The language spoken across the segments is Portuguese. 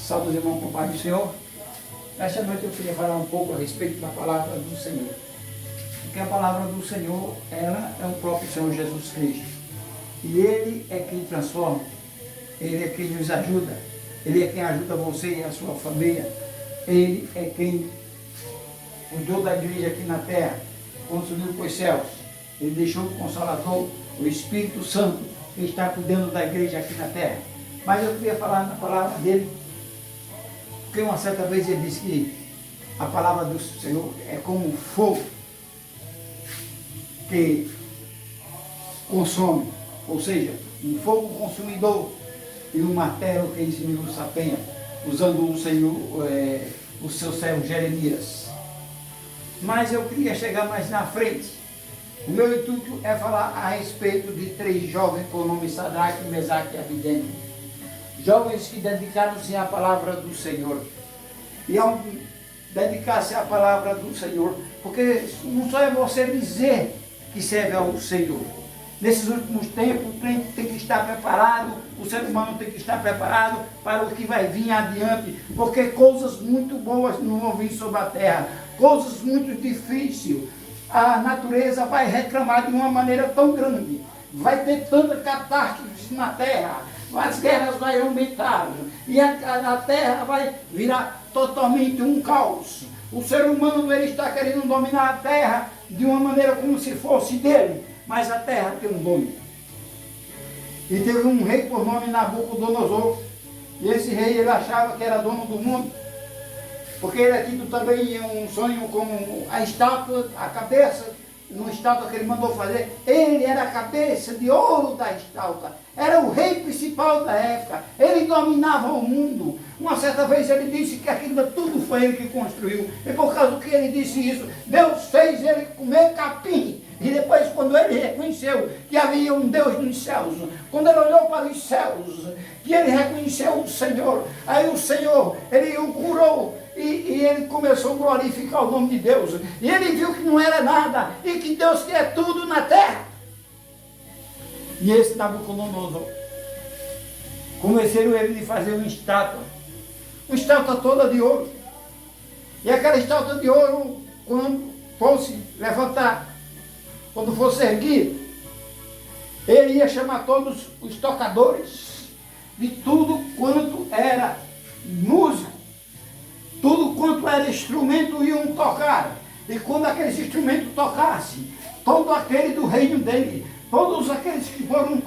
Salve os irmãos com o Pai do Senhor. Nesta noite eu queria falar um pouco a respeito da palavra do Senhor. Porque a palavra do Senhor, ela é o próprio Senhor Jesus Cristo. E Ele é quem transforma, Ele é quem nos ajuda, Ele é quem ajuda você e a sua família. Ele é quem cuidou da igreja aqui na terra, quando subiu para os céus. Ele deixou o Consolador, o Espírito Santo, que está cuidando da igreja aqui na terra. Mas eu queria falar na palavra dele, porque uma certa vez ele disse que a palavra do Senhor é como um fogo que consome, ou seja, um fogo consumidor e um martelo que esmiuça a penha, usando o Senhor, o seu servo Jeremias. Mas eu queria chegar mais na frente. O meu intuito é falar a respeito de 3 jovens com o nome Sadraque, Mesaque e Abidênego. Jovens que dedicaram-se à palavra do Senhor. E ao dedicar-se à palavra do Senhor, porque não só é você dizer que serve ao Senhor. Nesses últimos tempos, o crente tem que estar preparado, o ser humano tem que estar preparado para o que vai vir adiante, porque coisas muito boas não vão vir sobre a terra, coisas muito difíceis. A natureza vai reclamar de uma maneira tão grande, vai ter tanta catástrofe na terra, as guerras vão aumentar e a terra vai virar totalmente um caos. O ser humano ele está querendo dominar a terra de uma maneira como se fosse dele, mas a terra tem um dono. E teve um rei por nome Nabucodonosor, e esse rei ele achava que era dono do mundo, porque ele é tido também um sonho como a estátua, a cabeça, numa estátua que ele mandou fazer. Ele era a cabeça de ouro da estátua, era o rei principal da época, ele dominava o mundo. Uma certa vez ele disse que aquilo tudo foi ele que construiu, e por causa que ele disse isso, Deus fez ele comer capim. E depois, quando ele reconheceu que havia um Deus nos céus, quando ele olhou para os céus, que ele reconheceu o Senhor, aí o Senhor, ele o curou, e ele começou a glorificar o nome de Deus, e ele viu que não era nada, e que Deus quer tudo na terra. E esse Nabucodonosor, convenceram ele de fazer uma estátua toda de ouro, e aquela estátua de ouro, quando fosse levantar, quando fosse erguido, ele ia chamar todos os tocadores de tudo quanto era música, tudo quanto era instrumento iam tocar. E quando aqueles instrumentos tocassem, todo aquele do reino dele, todos aqueles que foram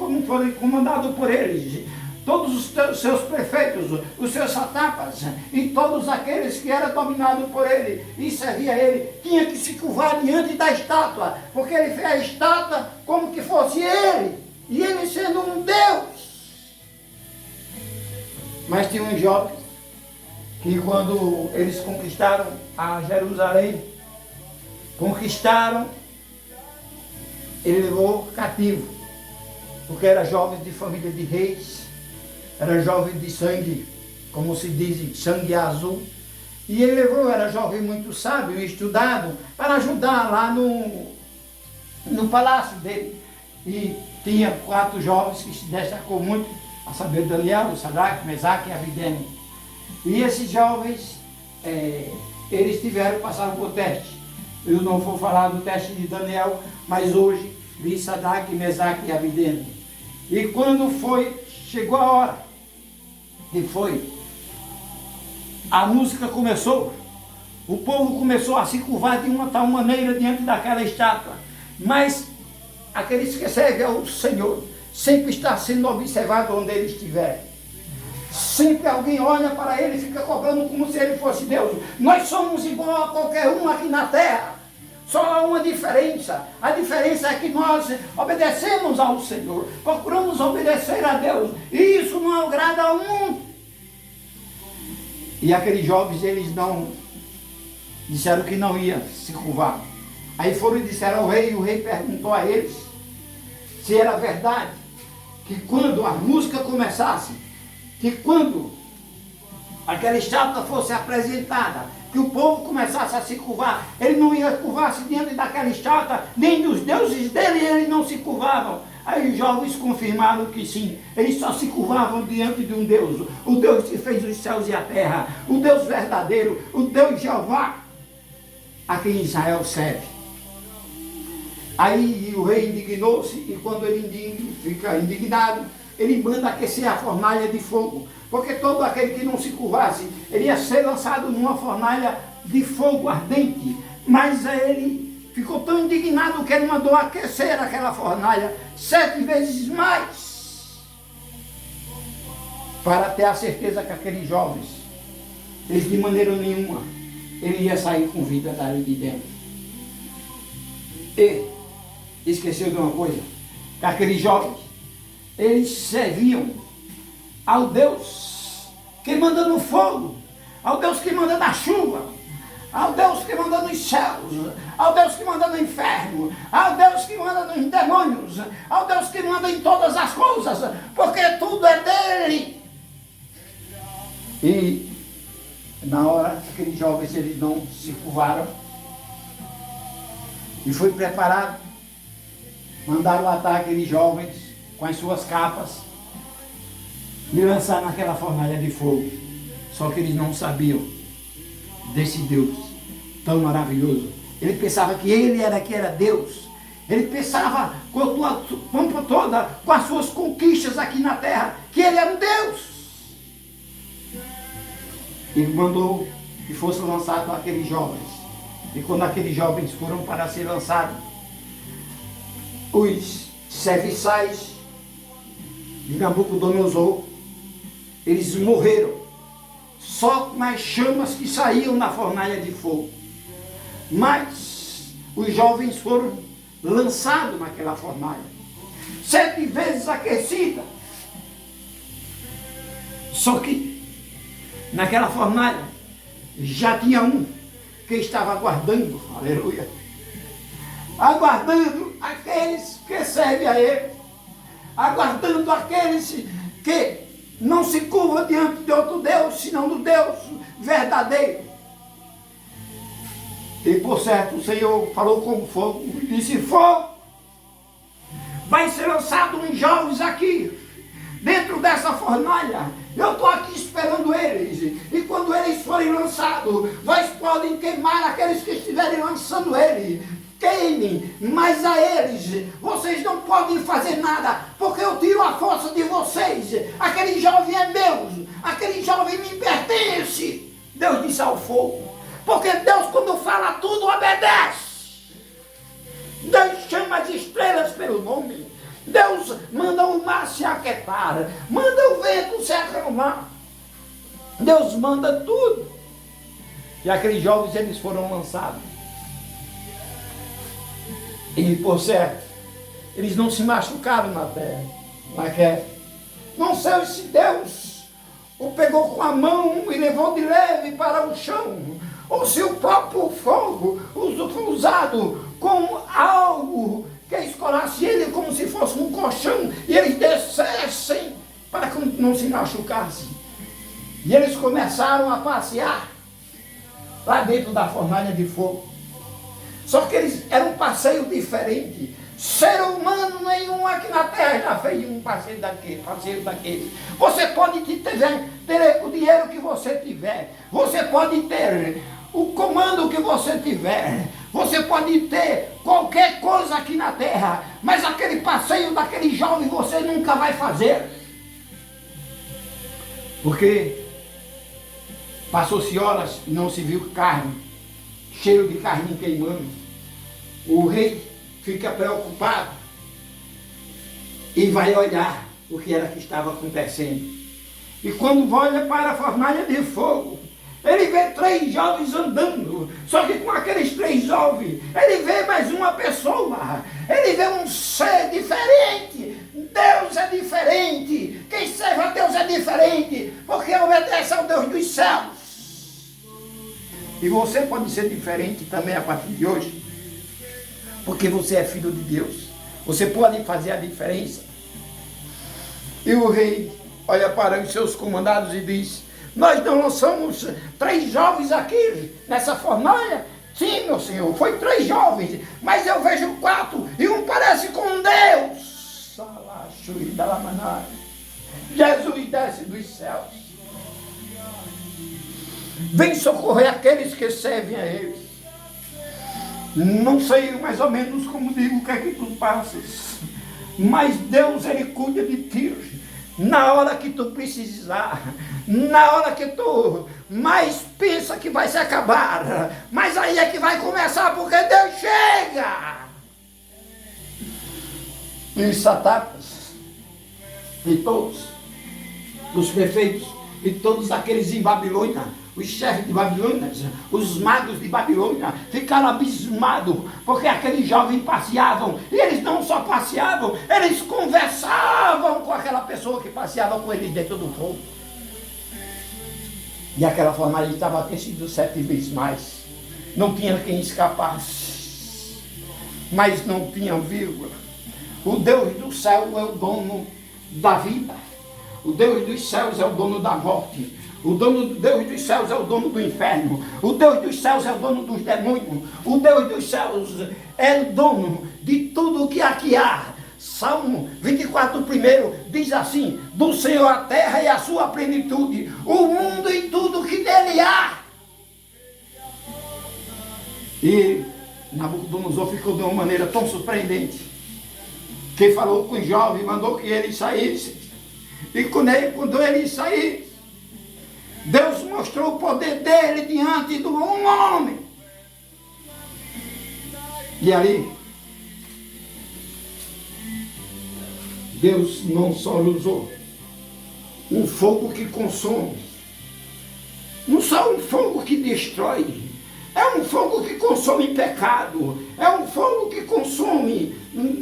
comandados por eles, todos os seus prefeitos, os seus satrapas, e todos aqueles que eram dominados por ele e servia a ele, tinha que se curvar diante da estátua, porque ele fez a estátua como que fosse ele, e ele sendo um Deus. Mas tinha uns jovens que quando eles conquistaram a Jerusalém, ele levou cativo, porque era jovens de família de reis, era jovem de sangue, como se diz, sangue azul. E ele levou, era jovem muito sábio e estudado, para ajudar lá no palácio dele. E tinha 4 jovens que se destacou muito, a saber Daniel, Sadraque, Mesaque e Abidênego. E esses jovens, eles passaram por teste. Eu não vou falar do teste de Daniel, mas hoje vi Sadraque, Mesaque e Abidênego. E quando chegou a hora, a música começou, o povo começou a se curvar de uma tal maneira diante daquela estátua, mas aqueles que servem ao Senhor sempre está sendo observado onde ele estiver. Sempre alguém olha para ele e fica cobrando como se ele fosse Deus. Nós somos igual a qualquer um aqui na terra. Só há uma diferença. A diferença é que nós obedecemos ao Senhor, procuramos obedecer a Deus, e isso não agrada ao mundo. E aqueles jovens, eles não disseram que não ia se curvar. Aí foram e disseram ao rei, e o rei perguntou a eles se era verdade que quando a música começasse, que quando aquela estátua fosse apresentada, que o povo começasse a se curvar, ele não ia curvar-se diante daquela estátua, nem dos deuses dele, eles não se curvavam. Aí os jovens confirmaram que sim, eles só se curvavam diante de um Deus, o Deus que fez os céus e a terra, o Deus verdadeiro, o Deus Jeová, a quem Israel serve. Aí o rei indignou-se, e quando ele fica indignado, ele manda aquecer a fornalha de fogo, porque todo aquele que não se curvasse, ele ia ser lançado numa fornalha de fogo ardente. Mas ele ficou tão indignado que ele mandou aquecer aquela fornalha 7 vezes mais, para ter a certeza que aqueles jovens, eles de maneira nenhuma, ele ia sair com vida dali de dentro. E esqueceu de uma coisa, que aqueles jovens, eles serviam ao Deus que manda no fogo, ao Deus que manda na chuva, ao Deus que manda nos céus, ao Deus que manda no inferno, ao Deus que manda nos demônios, ao Deus que manda em todas as coisas, porque tudo é dele. E na hora, aqueles jovens, eles não se curvaram, e foi preparado, mandaram atar aqueles jovens com as suas capas e lançar naquela fornalha de fogo. Só que eles não sabiam desse Deus tão maravilhoso. Ele pensava que ele era que era Deus. Ele pensava com a tua pompa toda, com as suas conquistas aqui na terra, que ele era um Deus. Ele mandou que fosse lançado aqueles jovens. E quando aqueles jovens foram para ser lançados, os serviçais de Nabucodonosor, eles morreram só nas chamas que saíam na fornalha de fogo. Mas os jovens foram lançados naquela fornalha, 7 vezes aquecida. Só que naquela fornalha já tinha um que estava aguardando, aleluia, aguardando aqueles que servem a ele, aguardando aqueles que não se curvam diante de outro Deus, senão do Deus verdadeiro. E por certo o Senhor falou com fogo e disse: fogo, vai ser lançado uns jovens aqui, dentro dessa fornalha. Eu estou aqui esperando eles, e quando eles forem lançados, vocês podem queimar aqueles que estiverem lançando eles. Queimem, mas a eles vocês não podem fazer nada, porque eu tiro a força de vocês. Aquele jovem é meu, aquele jovem me pertence. Deus disse ao fogo, porque Deus, quando fala tudo, obedece. Deus chama as estrelas pelo nome. Deus manda o mar se aquietar, manda o vento se acalmar. Deus manda tudo. E aqueles jovens, eles foram lançados. E por certo, eles não se machucaram na terra, não sei se Deus o pegou com a mão e levou de leve para o chão, ou se o próprio fogo foi usado como algo que escolasse ele como se fosse um colchão, e eles descessem para que não se machucassem. E eles começaram a passear lá dentro da fornalha de fogo. Só que eles eram um passeio diferente. Ser humano nenhum aqui na terra já fez um passeio daquele. Você pode ter o dinheiro que você tiver. Você pode ter o comando que você tiver. Você pode ter qualquer coisa aqui na terra. Mas aquele passeio daquele jovem você nunca vai fazer. Porque passou-se horas e não se viu carne. Cheiro de carne queimando. O rei fica preocupado e vai olhar o que era que estava acontecendo. E quando olha para a fornalha de fogo, ele vê 3 jovens andando. Só que com aqueles 3 jovens, ele vê mais uma pessoa. Ele vê um ser diferente. Deus é diferente. Quem serve a Deus é diferente, porque obedece ao Deus dos céus. E você pode ser diferente também a partir de hoje, porque você é filho de Deus. Você pode fazer a diferença. E o rei olha para os seus comandados e diz: nós não lançamos 3 jovens aqui nessa fornalha? Sim, meu senhor, foi 3 jovens, mas eu vejo 4 e um parece com Deus. Jesus desce dos céus. Vem socorrer aqueles que servem a Ele. Não sei mais ou menos como digo o que é que tu passas, mas Deus, Ele cuida de ti. Na hora que tu precisar, na hora que tu mais pensa que vai se acabar, mas aí é que vai começar, porque Deus chega. E os satrapas, e todos os prefeitos, e todos aqueles em Babilônia, os chefes de Babilônia, os magos de Babilônia, ficaram abismados, porque aqueles jovens passeavam, e eles não só passeavam, eles conversavam com aquela pessoa que passeava com eles dentro do fogo. E aquela forma ali estava aquecido 7 vezes mais. Não tinha quem escapasse, mas não tinha vírgula. O Deus do céu é o dono da vida. O Deus dos céus é o dono da morte. O Deus dos céus é o dono do inferno. O Deus dos céus é o dono dos demônios. O Deus dos céus é o dono de tudo o que aqui há. Salmo 24, primeiro, diz assim: do Senhor a terra e a sua plenitude, o mundo e tudo que nele há. E Nabucodonosor ficou de uma maneira tão surpreendente, que falou com o jovem, mandou que ele saísse. E quando ele saísse, Deus mostrou o poder dele diante de um homem. E ali, Deus não só usou um fogo que consome, não só um fogo que destrói, é um fogo que consome pecado, é um fogo que consome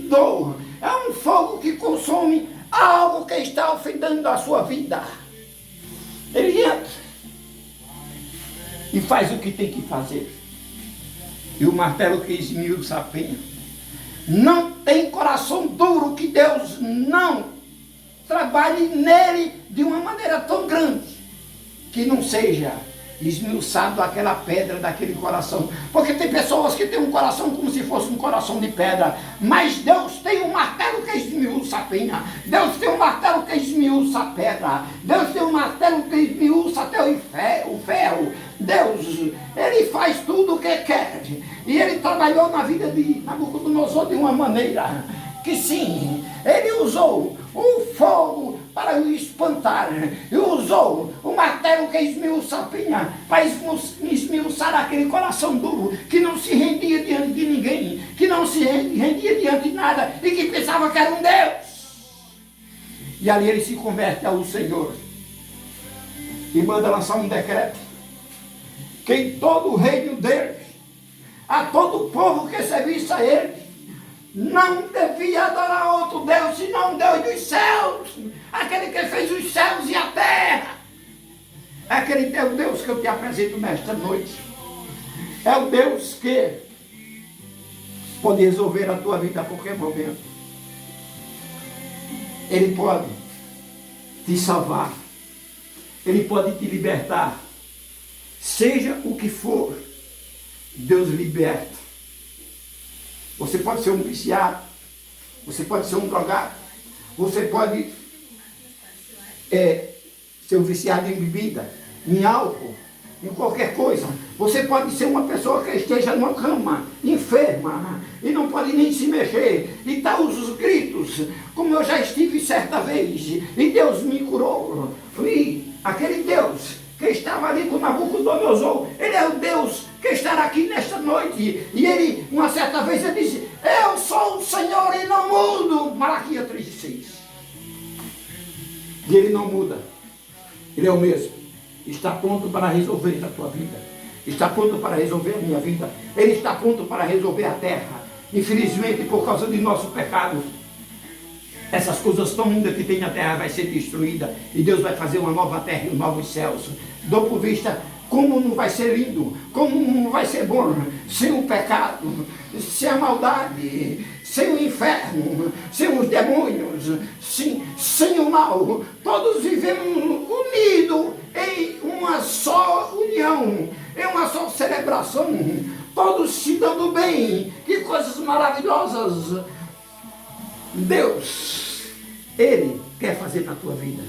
dor, é um fogo que consome algo que está ofendendo a sua vida. Ele entra e faz o que tem que fazer. E o martelo que esmiuça a penha. Não tem coração duro que Deus não trabalhe nele de uma maneira tão grande que não seja esmiuçado aquela pedra daquele coração. Porque tem pessoas que têm um coração como se fosse um coração de pedra, mas Deus tem um martelo que esmiuça a penha. Deus tem um martelo que esmiuça a pedra. Deus tem um martelo que esmiuça até o ferro. Deus, Ele faz tudo o que quer. E Ele trabalhou na vida de Nabucodonosor de uma maneira que sim, Ele usou o fogo para o espantar, e usou o martelo que esmiuça a penha para esmiuçar aquele coração duro que não se rendia diante de ninguém, que não se rendia diante de nada e que pensava que era um Deus. E ali ele se converte ao Senhor e manda lançar um decreto que em todo o reino dele, a todo o povo que servisse a ele, não devia adorar outro Deus, senão o Deus dos céus, aquele que fez os céus e a terra. É aquele teu Deus que eu te apresento nesta noite. É o Deus que pode resolver a tua vida a qualquer momento. Ele pode te salvar. Ele pode te libertar. Seja o que for, Deus liberta. Você pode ser um viciado, você pode ser um drogado, você pode ser um viciado em bebida, em álcool, em qualquer coisa. Você pode ser uma pessoa que esteja numa cama, enferma, e não pode nem se mexer, e dá os gritos, como eu já estive certa vez, e Deus me curou. E aquele Deus que estava ali com Nabucodonosor, ele é o Deus que estará aqui nesta noite. E ele, uma certa vez, ele disse: eu sou o Senhor e não mudo. Malaquias 3,6. E ele não muda. Ele é o mesmo. Está pronto para resolver a tua vida. Está pronto para resolver a minha vida. Ele está pronto para resolver a terra. Infelizmente, por causa de nosso pecado, essas coisas tão lindas que tem na terra vai ser destruída. E Deus vai fazer uma nova terra e novos céus. Dou por vista como não vai ser lindo, como não vai ser bom, sem o pecado, sem a maldade, sem o inferno, sem os demônios, sem o mal. Todos vivemos unidos em uma só união, em uma só celebração, todos se dando bem. Que coisas maravilhosas! Deus Ele quer fazer na tua vida.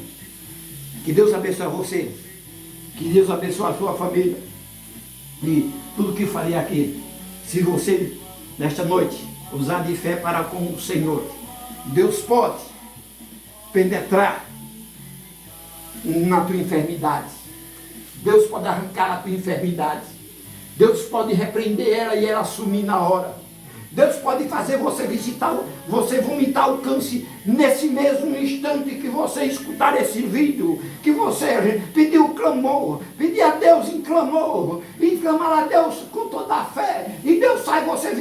Que Deus abençoe você. Que Deus abençoe a sua família. E tudo que falei aqui, se você, nesta noite, usar de fé para com o Senhor, Deus pode penetrar na tua enfermidade. Deus pode arrancar a tua enfermidade. Deus pode repreender ela e ela sumir na hora. Deus pode fazer você você vomitar o câncer nesse mesmo instante que você escutar esse vídeo, que você pediu clamor, pedir a Deus em clamor, e clamar a Deus com toda a fé, e Deus faz você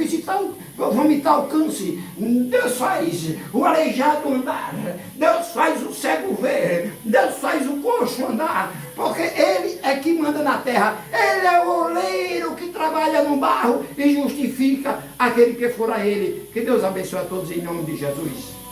vomitar o câncer, Deus faz o aleijado andar, Deus faz o cego ver, Deus faz o coxo andar, porque Ele é que manda na terra, Ele é o oleiro que trabalha no barro e justifica aquele que for a Ele. Que Deus abençoe a todos em nome de Jesus.